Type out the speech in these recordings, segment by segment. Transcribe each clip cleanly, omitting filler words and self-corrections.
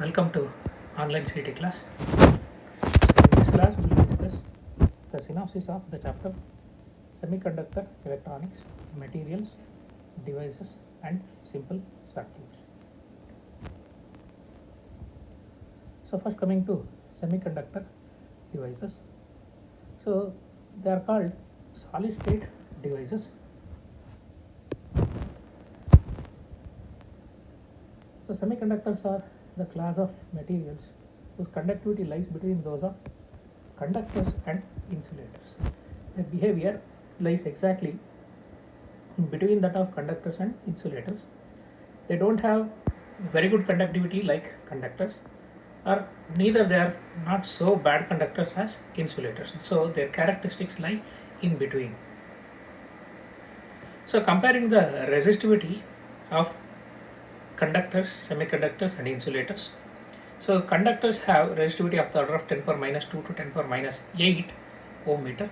Welcome to online CT class. In this class, we will discuss the synopsis of the chapter Semiconductor Electronics, Materials, Devices and Simple Circuits. So first coming to semiconductor devices. So they are called solid state devices. So semiconductors are the class of materials whose conductivity lies between those of conductors and insulators. Their behavior lies exactly in between that of conductors and insulators. They don't have very good conductivity like conductors, or neither they are not so bad conductors as insulators. So their characteristics lie in between. So comparing the resistivity of conductors, semiconductors and insulators. So conductors have resistivity of the order of 10 power minus 2 to 10 power minus 8 ohm meter.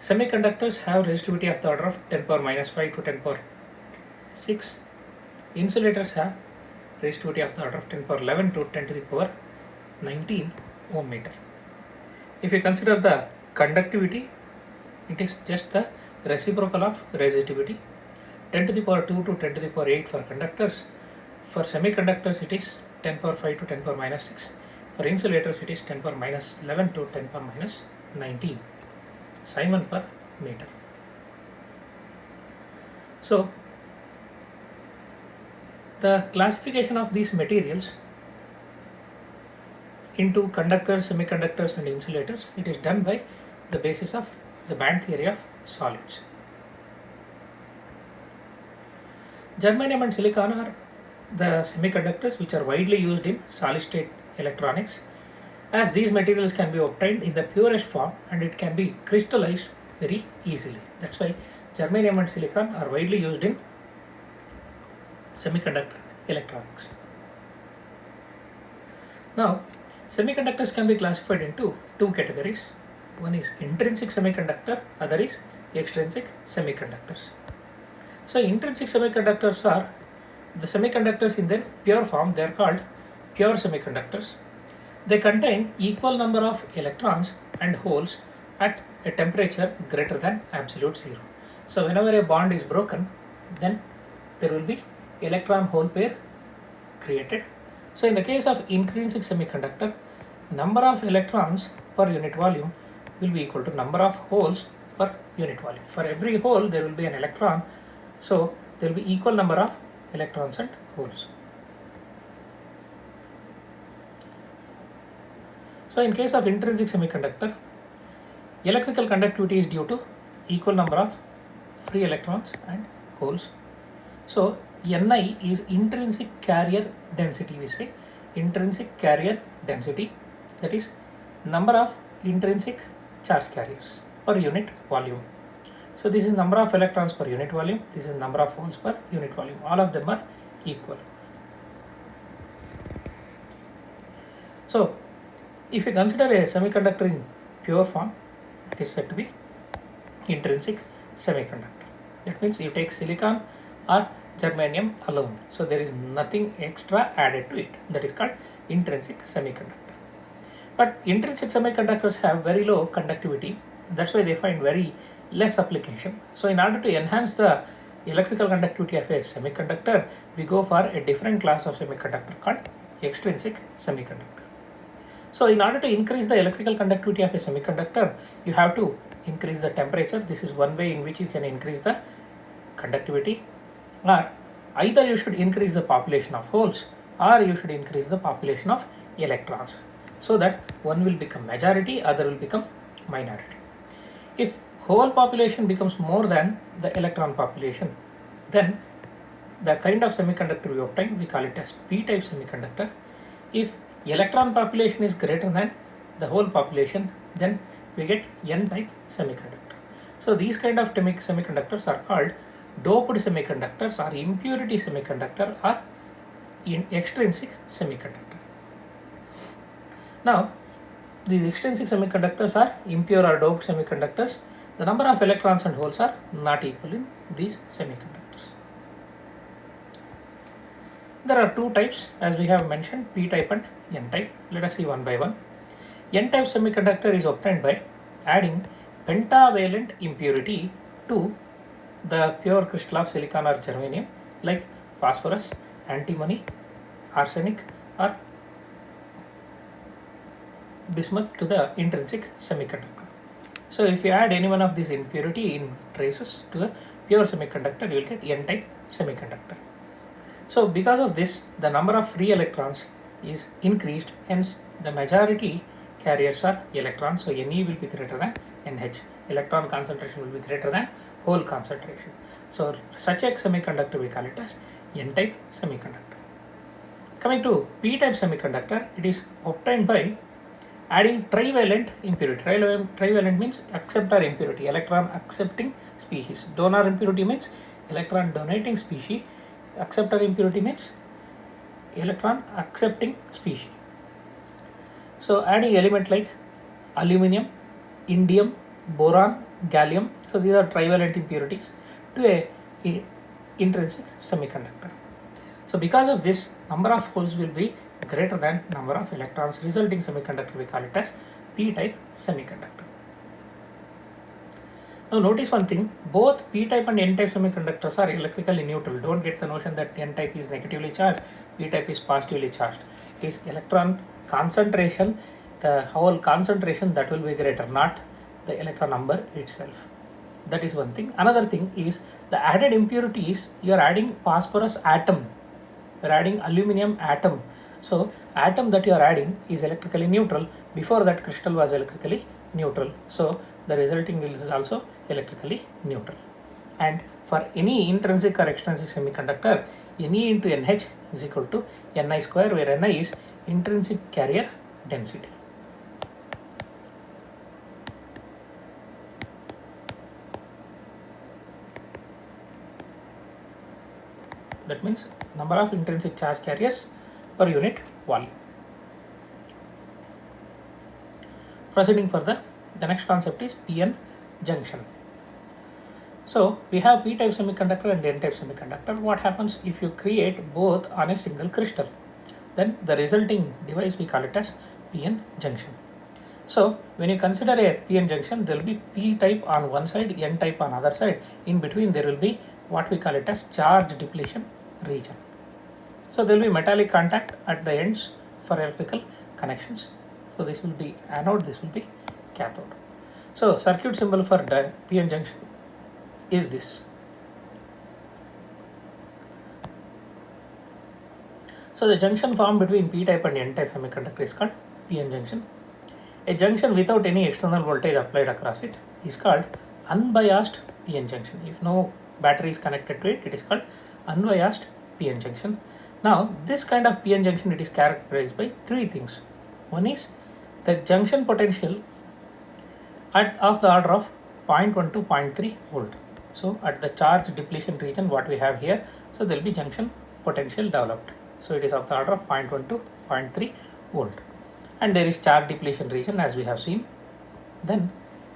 Semiconductors have resistivity of the order of 10 power minus 5 to 10 power 6. Insulators have resistivity of the order of 10 power 11 to 10 to the power 19 ohm meter. If you consider the conductivity, it is just the reciprocal of resistivity. 10 to the power 2 to 10 to the power 8 for conductors. For semiconductors it is 10 power 5 to 10 power minus 6. For insulators it is 10 power minus 11 to 10 power minus 19 Simon per meter. So the classification of these materials into conductors, semiconductors and insulators, it is done by the basis of the band theory of solids. Germanium and silicon are the semiconductors which are widely used in solid state electronics, as these materials can be obtained in the purest form and it can be crystallized very easily. That's why germanium and silicon are widely used in semiconductor electronics. Now, semiconductors can be classified into two categories. One is intrinsic semiconductor, other is extrinsic semiconductors. So intrinsic semiconductors are the semiconductors in their pure form. They are called pure semiconductors. They contain equal number of electrons and holes at a temperature greater than absolute zero. So whenever a bond is broken, then there will be electron hole pair created. So in the case of intrinsic semiconductor, number of electrons per unit volume will be equal to number of holes per unit volume. For every hole there will be an electron, so there will be equal number of electrons and holes. So in case of intrinsic semiconductor, electrical conductivity is due to equal number of free electrons and holes. So Ni is intrinsic carrier density, we say intrinsic carrier density, that is number of intrinsic charge carriers per unit volume. So this is number of electrons per unit volume, this is number of holes per unit volume, all of them are equal. So if you consider a semiconductor in pure form, it is said to be intrinsic semiconductor. That means you take silicon or germanium alone, so there is nothing extra added to it. That is called intrinsic semiconductor. But intrinsic semiconductors have very low conductivity, that's why they find very less application. So in order to enhance the electrical conductivity of a semiconductor, we go for a different class of semiconductor called extrinsic semiconductor. So in order to increase the electrical conductivity of a semiconductor, you have to increase the temperature. This is one way in which you can increase the conductivity, or either you should increase the population of holes or you should increase the population of electrons, so that one will become majority, other will become minority. If whole population becomes more than the electron population, then the kind of semiconductor we obtain, we call it as p-type semiconductor. If electron population is greater than the whole population, then we get n-type semiconductor. So these kind of semiconductors are called doped semiconductors or impurity semiconductor or extrinsic semiconductor. Now these extrinsic semiconductors are impure or doped semiconductors. The number of electrons and holes are not equal in these semiconductors. There are two types as we have mentioned, p-type and n-type. Let us see one by one. N-type semiconductor is obtained by adding pentavalent impurity to the pure crystal of silicon or germanium like phosphorus, antimony, arsenic or bismuth to the intrinsic semiconductor. So if you add any one of these impurity in traces to a pure semiconductor, you will get n-type semiconductor. So because of this, the number of free electrons is increased, hence the majority carriers are electrons, so Ne will be greater than Nh. Electron concentration will be greater than hole concentration. So such a semiconductor we call it as n-type semiconductor. Coming to p-type semiconductor, it is obtained by adding trivalent impurity. Trivalent means acceptor impurity, electron accepting species. Donor impurity means electron donating species. Acceptor impurity means electron accepting species. So adding element like aluminum, indium, boron, gallium, so these are trivalent impurities to a intrinsic semiconductor. So because of this, number of holes will be greater than number of electrons, resulting semiconductor we call it as p-type semiconductor. Now notice one thing, both p-type and n-type semiconductors are electrically neutral. Don't get the notion that n-type is negatively charged, p-type is positively charged. It is electron concentration, the whole concentration that will be greater, not the electron number itself. That is one thing. Another thing is the added impurities, you are adding phosphorus atom, you are adding aluminum atom. So atom that you are adding is electrically neutral. Before that crystal was electrically neutral. So the resulting is also electrically neutral. And for any intrinsic or extrinsic semiconductor, Ne into Nh is equal to Ni square, where Ni is intrinsic carrier density. That means number of intrinsic charge carriers per unit volume. Proceeding further, the next concept is p-n junction. So we have p-type semiconductor and n-type semiconductor. What happens if you create both on a single crystal? Then the resulting device we call it as p-n junction. So when you consider a p-n junction, there will be p-type on one side, n-type on other side. In between there will be what we call it as charge depletion region. So there will be metallic contact at the ends for electrical connections. So this will be anode, this will be cathode. So circuit symbol for p-n junction is this. So the junction formed between p-type and n-type semiconductor is called p-n junction. A junction without any external voltage applied across it is called unbiased p-n junction. If no battery is connected to it, it is called unbiased p-n junction. Now this kind of p-n junction, it is characterized by three things. One is the junction potential of the order of 0.1 to 0.3 volt. So at the charge depletion region what we have here, so there will be junction potential developed. So it is of the order of 0.1 to 0.3 volt. And there is charge depletion region as we have seen. Then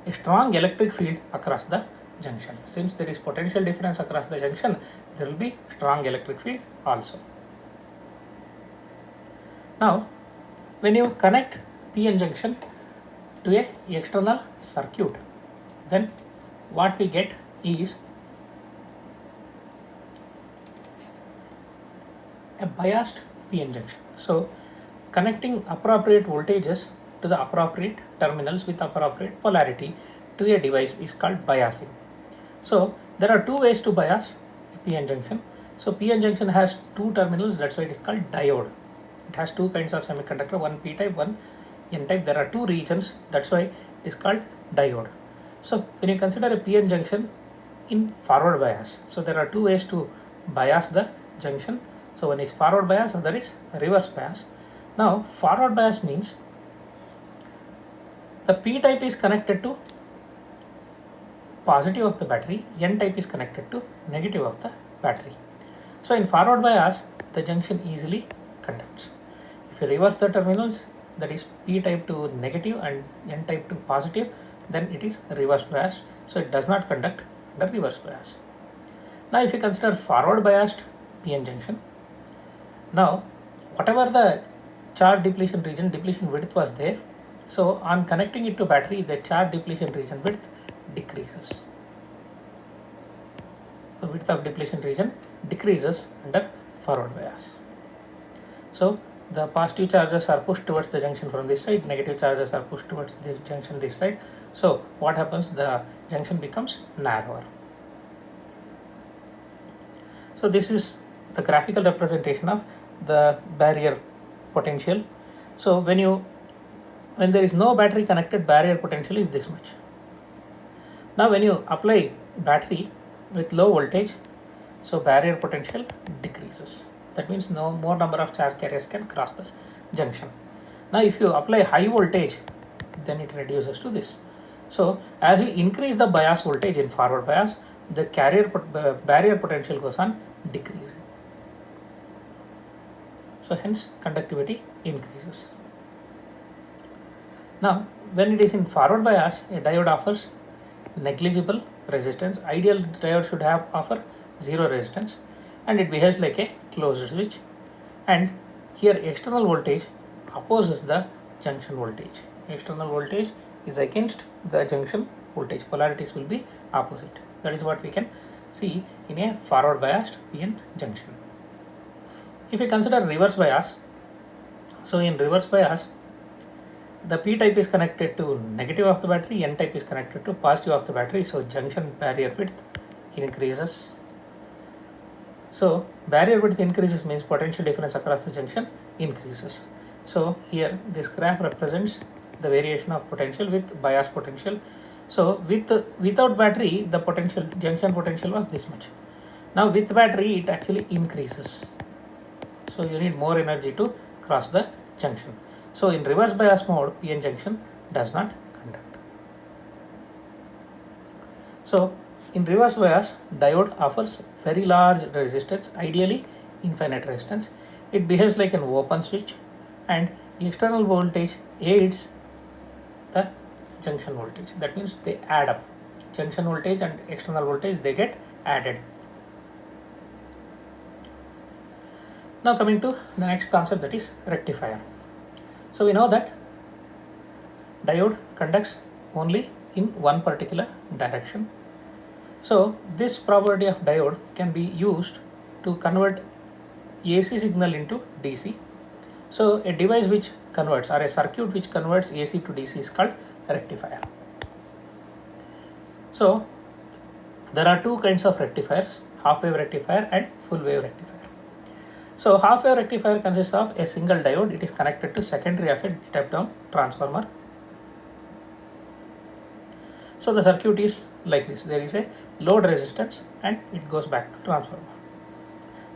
a strong electric field across the junction. Since there is potential difference across the junction, there will be strong electric field also. Now when you connect p-n junction to a external circuit, then what we get is a biased p-n junction. So connecting appropriate voltages to the appropriate terminals with appropriate polarity to a device is called biasing. So there are two ways to bias a p-n junction. So p-n junction has two terminals, that's why it is called diode. It has two kinds of semiconductor, one p-type, one n-type. There are two regions, that's why it is called diode. So when you consider a p-n junction in forward bias, so there are two ways to bias the junction. So one is forward bias, other is reverse bias. Now forward bias means the p-type is connected to positive of the battery, n-type is connected to negative of the battery. So in forward bias, the junction easily conducts. If you reverse the terminals, that is p-type to negative and n-type to positive, then it is reverse bias. So it does not conduct under reverse bias. Now if you consider forward biased p-n junction, Now, whatever the charge depletion region, depletion width was there, so on connecting it to battery, the charge depletion region width decreases. So width of depletion region decreases under forward bias. So the positive charges are pushed towards the junction from this side, negative charges are pushed towards the junction this side. So what happens? The junction becomes narrower. So this is the graphical representation of the barrier potential. So when there is no battery connected, barrier potential is this much. Now when you apply battery with low voltage, so barrier potential decreases. That means no more number of charge carriers can cross the junction. Now if you apply high voltage, then it reduces to this. So as you increase the bias voltage in forward bias, the barrier potential goes on decreasing. So hence conductivity increases. Now when it is in forward bias, a diode offers negligible resistance. Ideal diode should offer zero resistance, and it behaves like a closed switch, and here external voltage opposes the junction voltage. External voltage is against the junction voltage. Polarities will be opposite. That is what we can see in a forward biased PN junction. If we consider reverse bias, so in reverse bias, the P type is connected to negative of the battery, N type is connected to positive of the battery. So junction barrier width increases. So barrier width increases means potential difference across the junction increases. So here this graph represents the variation of potential with bias potential. So without battery, the potential junction potential was this much. Now with battery, it actually increases. So you need more energy to cross the junction. So in reverse bias mode, PN junction does not conduct. So in reverse bias, diode offers very large resistance, ideally infinite resistance. It behaves like an open switch, and external voltage aids the junction voltage. That means they add up. Junction voltage and external voltage, they get added. Now coming to the next concept, that is rectifier. So we know that diode conducts only in one particular direction. So this property of diode can be used to convert AC signal into DC. So a device which converts, or a circuit which converts AC to DC, is called rectifier. So there are two kinds of rectifiers, half wave rectifier and full wave rectifier. So half wave rectifier consists of a single diode. It is connected to secondary of a step down transformer. So the circuit is like this. There is a load resistance and it goes back to transformer.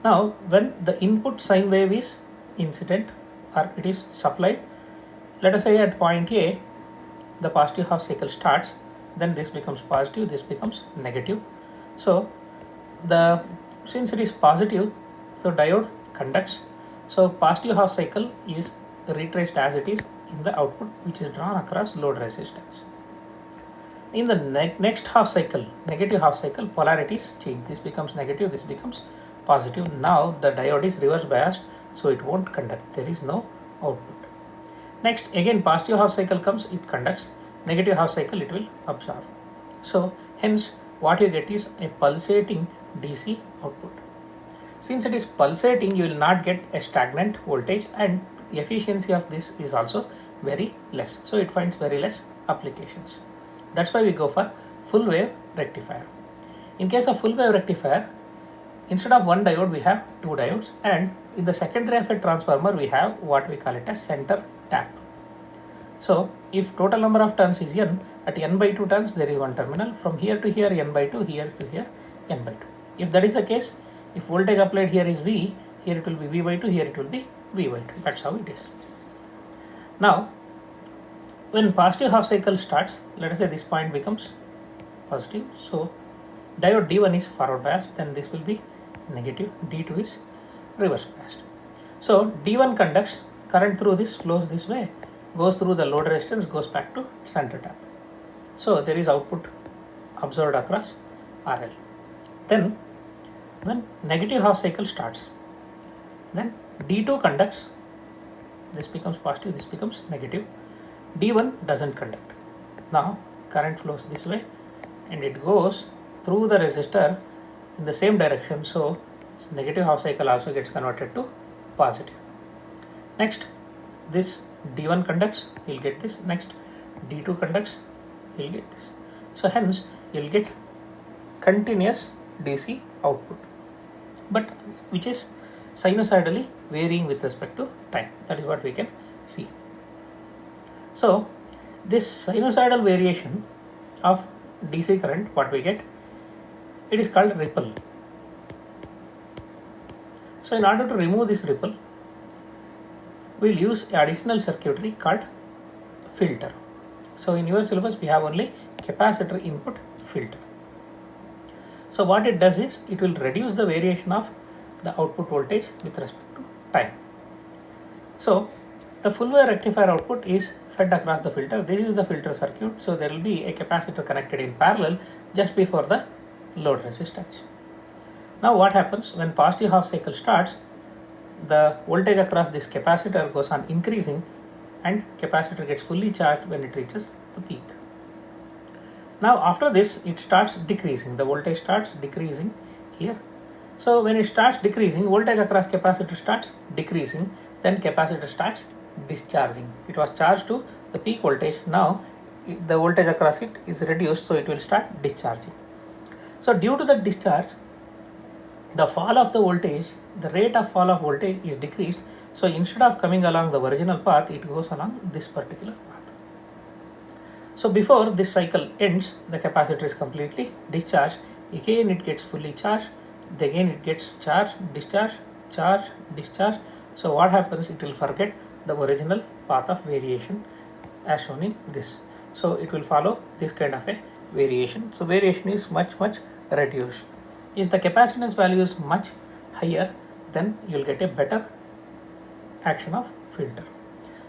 Now when the input sine wave is incident or it is supplied, let us say at point A, the positive half cycle starts, then this becomes positive, this becomes negative. So since it is positive, so diode conducts. So positive half cycle is retraced as it is in the output, which is drawn across load resistance. In the next half cycle, negative half cycle, polarities change. This becomes negative, this becomes positive. Now the diode is reverse biased, so it won't conduct. There is no output. Next, again positive half cycle comes, it conducts. Negative half cycle, it will absorb. So hence what you get is a pulsating DC output. Since it is pulsating, you will not get a stagnant voltage, and efficiency of this is also very less. So it finds very less applications. That's why we go for full wave rectifier. In case of full wave rectifier, instead of one diode, we have two diodes, and in the secondary of a transformer, we have what we call it as center tap. So if total number of turns is n, at n by 2 turns, there is one terminal. From here to here, n by 2, here to here, n by 2. If that is the case, if voltage applied here is V, here it will be V by 2, here it will be V by 2. That's how it is. Now, when positive half cycle starts, let us say this point becomes positive. So diode D1 is forward biased, then this will be negative, D2 is reverse biased. So D1 conducts, current through this flows this way, goes through the load resistance, goes back to center tap. So there is output absorbed across RL. Then when negative half cycle starts, then D2 conducts, this becomes positive, this becomes negative. D1 doesn't conduct. Now current flows this way and it goes through the resistor in the same direction, so negative half cycle also gets converted to positive. Next, this D1 conducts, you'll get this. Next, D2 conducts, you'll get this. So hence you'll get continuous DC output, but which is sinusoidally varying with respect to time. That is what we can see. So this sinusoidal variation of DC current, what we get, it is called ripple. So in order to remove this ripple, we'll use additional circuitry called filter. So in your syllabus we have only capacitor input filter. So what it does is it will reduce the variation of the output voltage with respect to time. So the full wave rectifier output is fed across the filter. This is the filter circuit. So there will be a capacitor connected in parallel just before the load resistance. Now what happens when positive half cycle starts, the voltage across this capacitor goes on increasing and capacitor gets fully charged when it reaches the peak. Now after this it starts decreasing, the voltage starts decreasing here. So when it starts decreasing, voltage across capacitor starts decreasing, then capacitor starts discharging. It was charged to the peak voltage, now the voltage across it is reduced, so it will start discharging. So due to the discharge, the fall of the voltage, the rate of fall of voltage is decreased. So instead of coming along the original path, it goes along this particular path. So before this cycle ends, the capacitor is completely discharged. Again it gets fully charged. Again it gets charged, discharge, charge, discharge. So what happens? It will forget the original path of variation as shown in this. So it will follow this kind of a variation. So variation is much reduced. If the capacitance value is much higher, then you will get a better action of filter.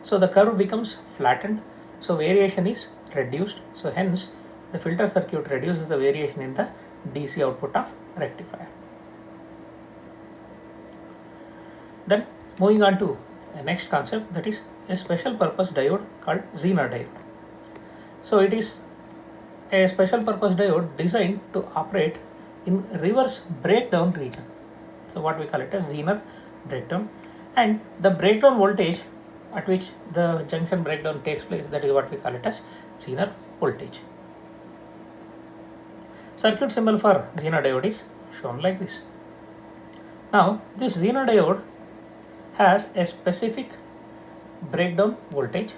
So the curve becomes flattened, so variation is reduced. So hence the filter circuit reduces the variation in the DC output of rectifier. Then moving on to a next concept, that is a special purpose diode called Zener diode. So it is a special purpose diode designed to operate in reverse breakdown region. So what we call it as Zener breakdown, and the breakdown voltage at which the junction breakdown takes place, that is what we call it as Zener voltage. Circuit symbol for Zener diode is shown like this. Now this Zener diode has a specific breakdown voltage,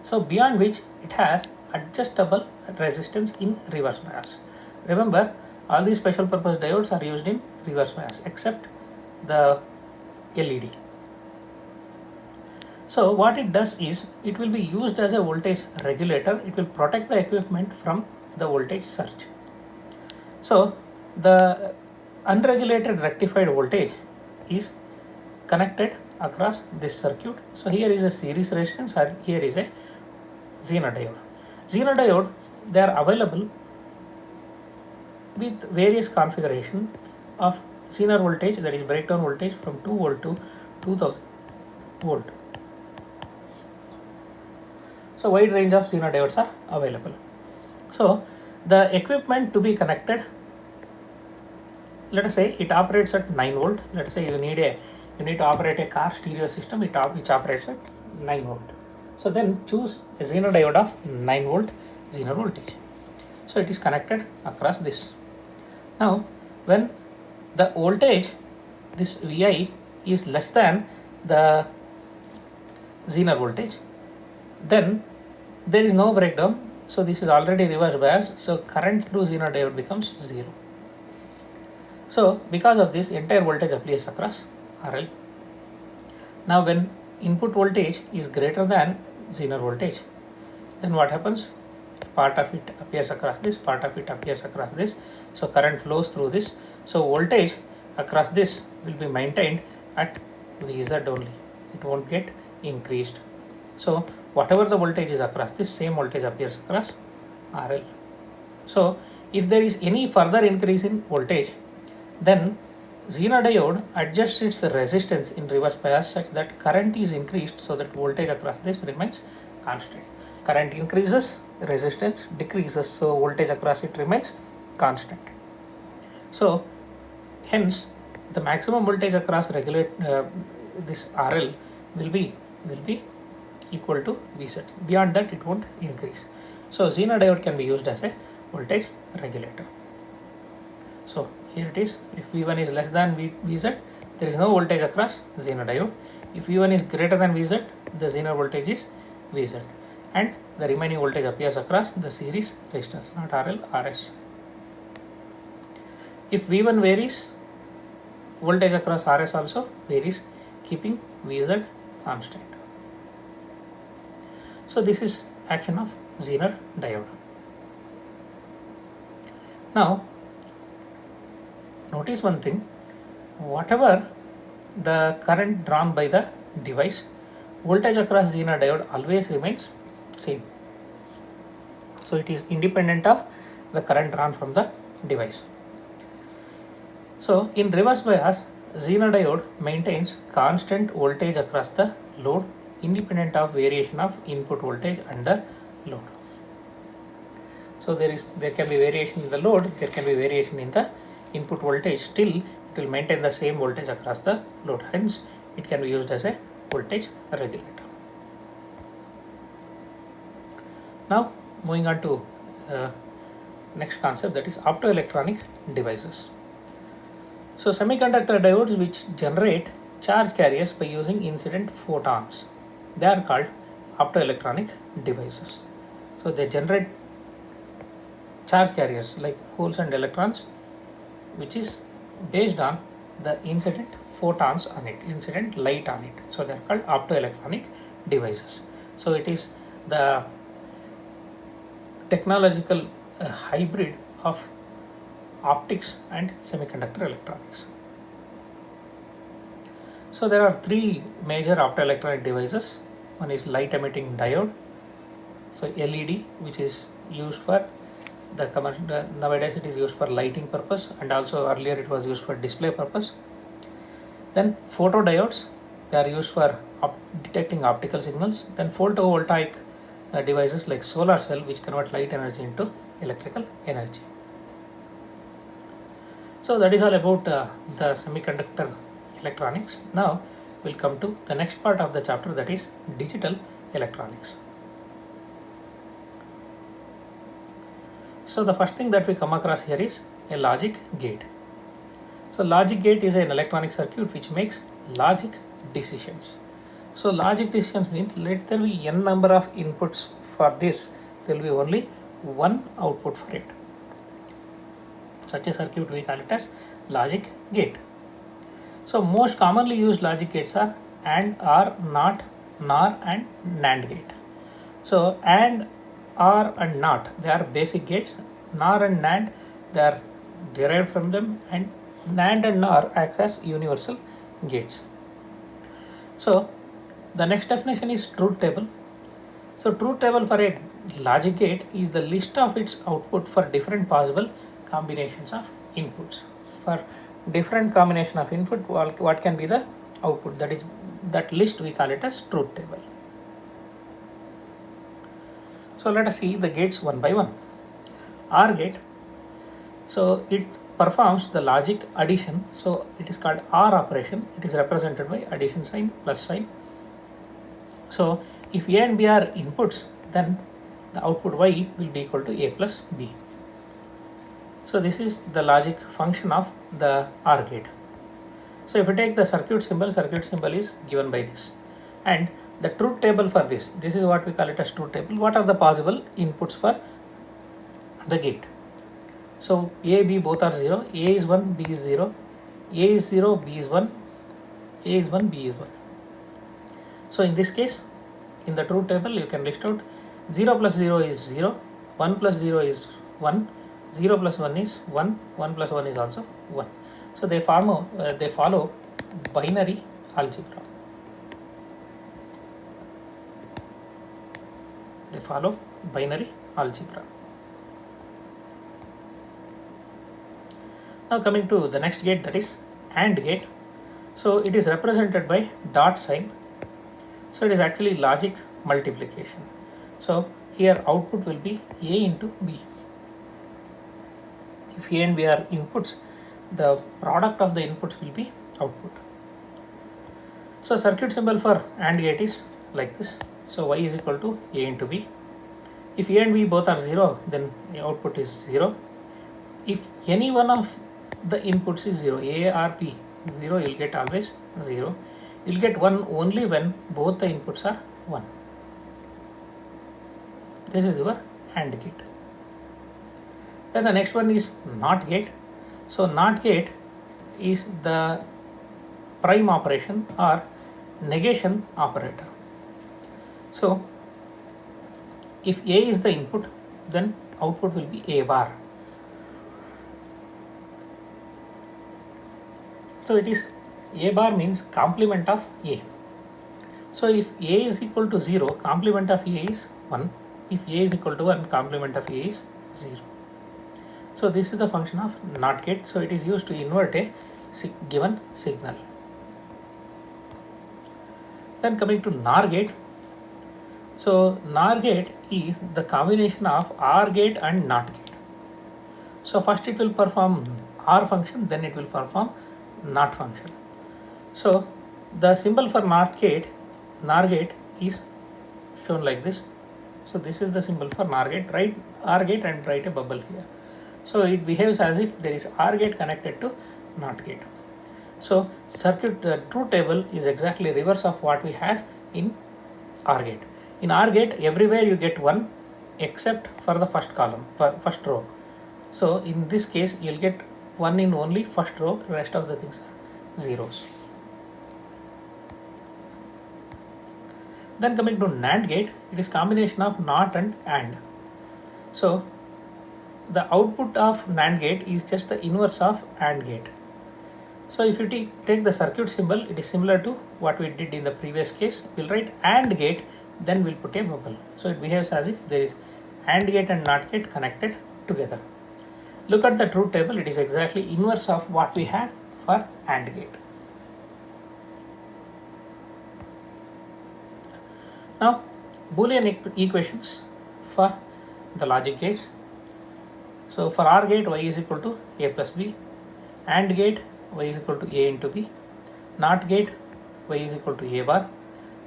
so beyond which it has adjustable resistance in reverse bias. Remember, all these special purpose diodes are used in reverse bias except the LED. So what it does is it will be used as a voltage regulator. It will protect the equipment from the voltage surge. So the unregulated rectified voltage is connected across this circuit. So here is a series resistance and here is a Zener diode. Zener diode, they are available with various configuration of Zener voltage, that is breakdown voltage, from 2 volt to 2000 volt. So wide range of Zener diodes are available. So the equipment to be connected, let us say it operates at 9 volt. Let us say you need to operate a car stereo system which operates at 9 volt. So then choose a Zener diode of 9 volt Zener voltage. So it is connected across this. Now when the voltage, this Vi, is less than the Zener voltage, then there is no breakdown. So this is already reverse bias. So current through Zener diode becomes 0. So because of this, entire voltage applies across RL. Now when input voltage is greater than Zener voltage, then what happens? Part of it appears across this, part of it appears across this. So current flows through this. So voltage across this will be maintained at Vz only. It won't get increased. So whatever the voltage is across this, same voltage appears across RL. So if there is any further increase in voltage, then Zener diode adjusts its resistance in reverse bias such that current is increased so that voltage across this remains constant. Current increases, resistance decreases, so voltage across it remains constant. So hence the maximum voltage across this RL will be equal to Vz. Beyond that it won't increase. So Zener diode can be used as a voltage regulator. So here it is. If V1 is less than Vz, there is no voltage across Zener diode. If V1 is greater than Vz, the Zener voltage is Vz, and the remaining voltage appears across the series resistance, not RL, RS. If V1 varies, voltage across RS also varies, keeping Vz constant. So this is action of Zener diode. Now notice one thing, whatever the current drawn by the device, voltage across Zener diode always remains same. So it is independent of the current drawn from the device. So in reverse bias, Zener diode maintains constant voltage across the load independent of variation of input voltage and the load. So there can be variation in the load, there can be variation in the input voltage, still it will maintain the same voltage across the load, hence it can be used as a voltage regulator. Now moving on to next concept, that is optoelectronic devices. So semiconductor diodes which generate charge carriers by using incident photons, they are called optoelectronic devices. So they generate charge carriers like holes and electrons, which is based on the incident photons on it, incident light on it. So they are called optoelectronic devices. So it is the technological hybrid of optics and semiconductor electronics. So there are three major optoelectronic devices. One is light emitting diode, so LED, which is used for the commercial, nowadays it is used for lighting purpose, and also earlier it was used for display purpose. Then photodiodes, they are used for detecting optical signals. Then photovoltaic devices like solar cell, which convert light energy into electrical energy. So that is all about the semiconductor electronics. Now we'll come to the next part of the chapter, that is digital electronics. So the first thing that we come across here is a logic gate. So logic gate is an electronic circuit which makes logic decisions. So logic decisions means let there be n number of inputs for this, there will be only one output for it. Such a circuit we call it as logic gate. So most commonly used logic gates are AND, OR, NOT, NOR and NAND gate. So AND, OR and NOT, they are basic gates. NOR and NAND, they are derived from them, and NAND and NOR act as universal gates. So the next definition is truth table. So truth table for a logic gate is the list of its output for different possible combinations of inputs. For different combination of input, what can be the output, that list we call it as truth table. So let us see the gates one by one. OR gate, so it performs the logic addition, so it is called OR operation. It is represented by addition sign, plus sign. So if A and B are inputs, then the output Y will be equal to A plus B. So this is the logic function of the OR gate. So if you take the circuit symbol is given by this, and the truth table for this is what we call it as truth table. What are the possible inputs for the gate? So A, B both are 0, A is 1, B is 0, A is 0, B is 1, A is 1, B is 1. So in this case, in the truth table you can list out 0 plus 0 is 0, 1 plus 0 is 1, 0 plus 1 is 1, 1 plus 1 is also 1. So they follow binary algebra. They follow binary algebra. Now coming to the next gate, that is AND gate. So it is represented by dot sign. So it is actually logic multiplication. So here output will be A into B. If A and B are inputs, the product of the inputs will be output. So circuit symbol for AND gate is like this. So Y is equal to A into B. If A and B both are 0, then the output is 0. If any one of the inputs is 0, A or B is 0, you will get always 0. You will get 1 only when both the inputs are 1. This is your AND gate. Then the next one is NOT gate. So NOT gate is the prime operation or negation operator. So if A is the input, then output will be A bar. So it is A bar means complement of A. So if A is equal to 0, complement of A is 1. If A is equal to 1, complement of A is 0. So this is the function of NOT gate. So it is used to invert a given signal. Then coming to NOR gate. So NOR gate is the combination of OR gate and NOT gate. So first it will perform OR function, then it will perform NOT function. So the symbol for NOR gate is shown like this. So this is the symbol for NOR gate. Write OR gate and write a bubble here. So it behaves as if there is OR gate connected to NOT gate. So circuit truth table is exactly reverse of what we had in OR gate. In OR gate, everywhere you get 1 except for the first column, first row. So in this case, you will get 1 in only first row, rest of the things are zeros. Then coming to NAND gate, it is combination of NOT and AND. So the output of NAND gate is just the inverse of AND gate. So if you take the circuit symbol, it is similar to what we did in the previous case. We'll write AND gate, then we'll put a bubble. So it behaves as if there is AND gate and NOT gate connected together. Look at the truth table, it is exactly inverse of what we had for AND gate. Now Boolean equations for the logic gates. So for OR gate, y is equal to A plus B. AND gate, y is equal to A into B. NOT gate, y is equal to A bar.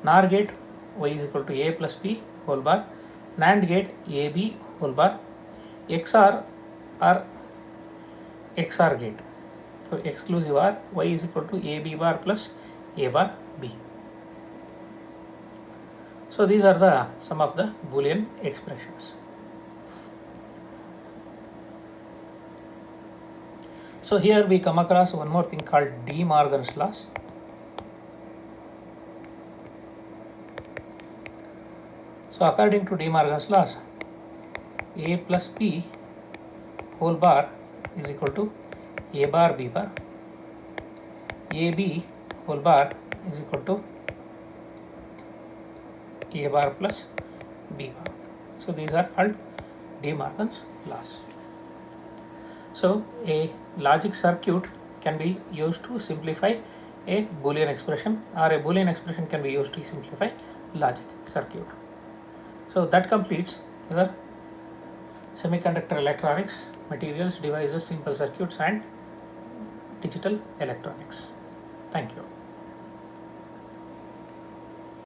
NOR gate, y is equal to A plus B whole bar. NAND gate, AB whole bar. XOR or XOR gate. So exclusive OR, y is equal to AB bar plus A bar B. So these are some of the Boolean expressions. So here we come across one more thing called De Morgan's laws. So according to De Morgan's laws, A plus B whole bar is equal to A bar B bar. AB whole bar is equal to A bar plus B bar. So these are called De Morgan's laws. So a logic circuit can be used to simplify a Boolean expression, or a Boolean expression can be used to simplify logic circuit. So that completes your semiconductor electronics, materials, devices, simple circuits and digital electronics. Thank you.